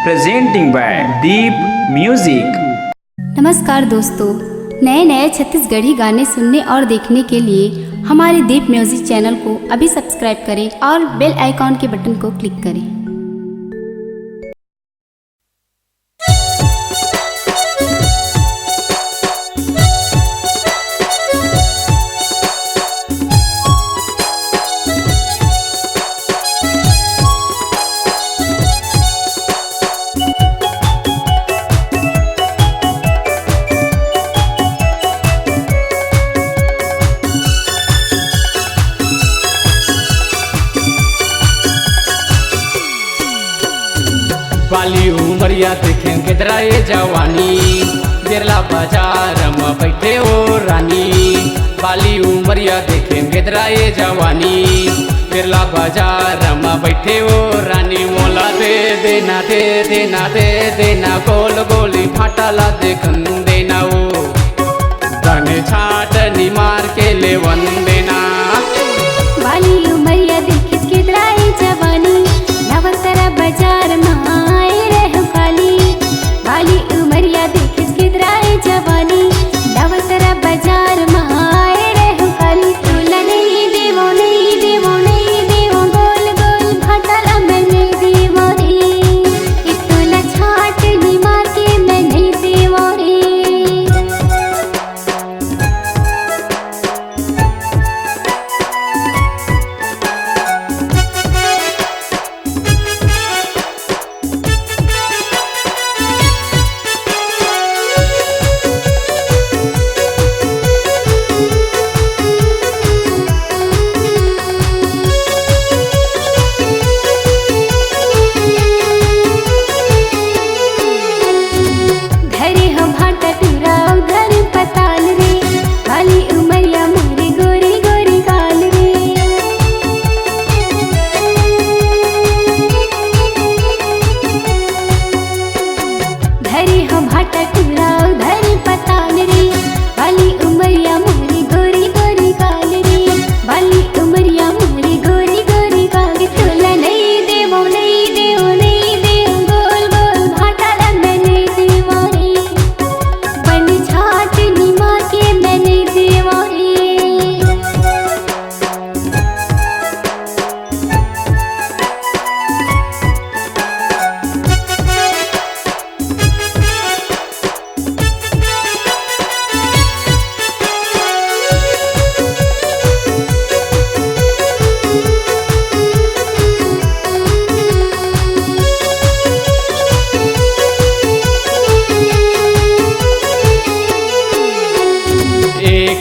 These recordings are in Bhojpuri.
presenting by Deep Music। नमस्कार दोस्तों, नए नए छत्तीसगढ़ी गाने सुनने और देखने के लिए हमारे दीप म्यूजिक चैनल को अभी सब्सक्राइब करें और बेल आइकॉन के बटन को क्लिक करें। बाली उमरिया देखें गिदराए जवानी, बिरला बाजार में बैठे ओ रानी। बाली उमरिया देखें गिदराए जवानी, बिरला बाजार में बैठे ओ रानी। मोला दे देना दे देना दे देना, गोल गोली फाटला देखन देना। ओ धन छाटनी मार के ले वन देना। बाली उमरिया देखे गिदराए जवानी, नवतरा बाजार में बाली उमरिया देखे गिदराए जवानी, नवतरा बाजार में आए रहो काली। तोला नहीं देवो नहीं देवो नहीं देवो, गोल गोल भाटला मैं नहीं देवो रे। तोला छाट नी मार के मैं नहीं देवो रे।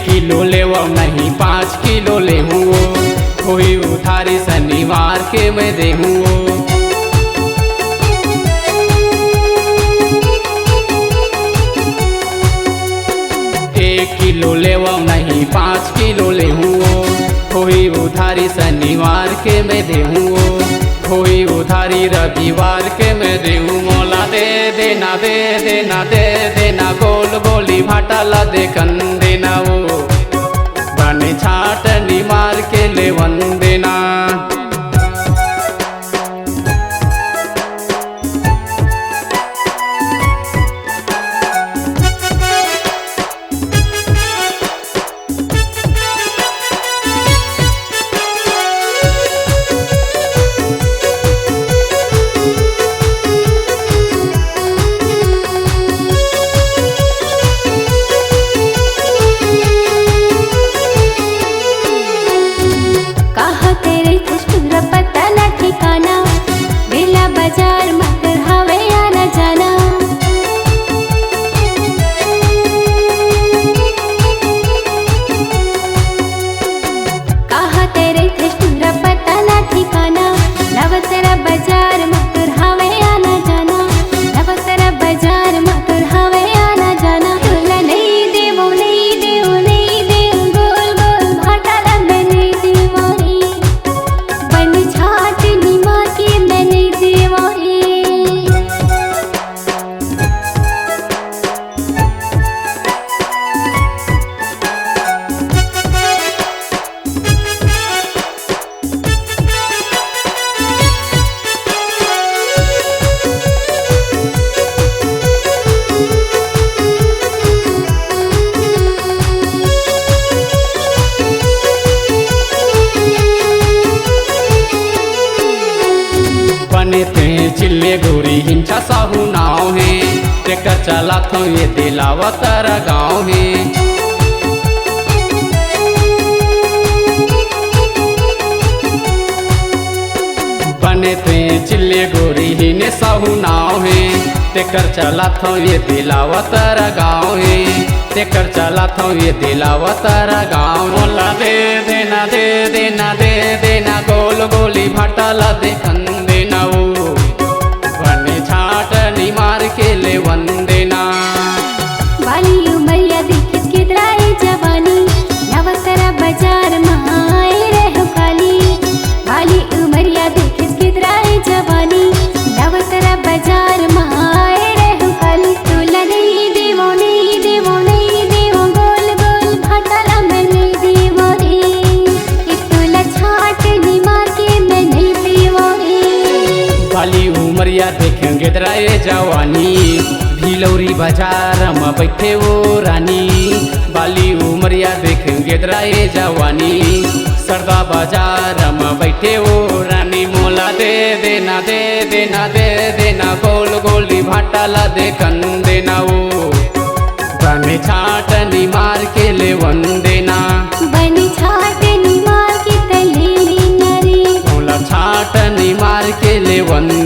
किलो ले नहीं 5 किलो ले हूँ, कोई उधारी शनिवार के मैं दे हूँ। 1 किलो ले नहीं 5 किलो ले हूँ, कोई उधारी शनिवार के मैं दे हूँ। कोई उधारी रविवार के मैं दे हूँ। मोला दे देना दे देना दे देना, गोल गोली भाटला देखन देना। वो बने छाटनी मार के ले वन देना। बाजार मत हवे आना जाना, कहा तेरे तेरा पता ना ठिकाना। नवतरा बाजार मत हवे आना जाना, नवतरा बाजार मत हवे आना जाना। तोला नहीं देवो नहीं देवो नहीं देवो, गोल गोल भाटला मैं नहीं देवो रे। बन छाट नी मार के मैं नहीं देवो रे। चिल्ले गोरी हिंसा साहू नाव है ट्रैक्टर चला तो ये दिलावा तारा गाँव है बने ते चिल्ले गोरी ही ने साहू नाव है ट्रैक्टर चला तो ये दिलावा तारा गाँव है ट्रैक्टर चला तो ये दिलावा तारा गाँव मोला दे देना दे देना दे देना गोल गोली भाटाला देखन देना वो बने छाट नी मार के ले वंदेना बाली उमरिया देखिस किदराए जवानी नवतरा बाजार महाए रहो काली बाली उमरिया देखिस किदराए जवानी नवतरा बाजार महाए रहो काली तोला नहीं देवो नहीं देवो नहीं देवो गोल गोल भाटाला मैं नहीं देवो रे एक तोला छाट नी मार के मैं नहीं देवो रे बाली उमरिया देखेंगे दराए जवानी भिलौरी बाजार में बैठे वो रानी बाली उमरिया देखेंगे दराए जवानी सरदा बाजार में बैठे वो रानी मोला दे देना दे देना दे देना गोल गोली भाटाला देखन देना वो बने छाट नी मार के ले वंदेना बनी छाट नी मार के तले लेना रे मोला छाट नी मार के ले वंदेना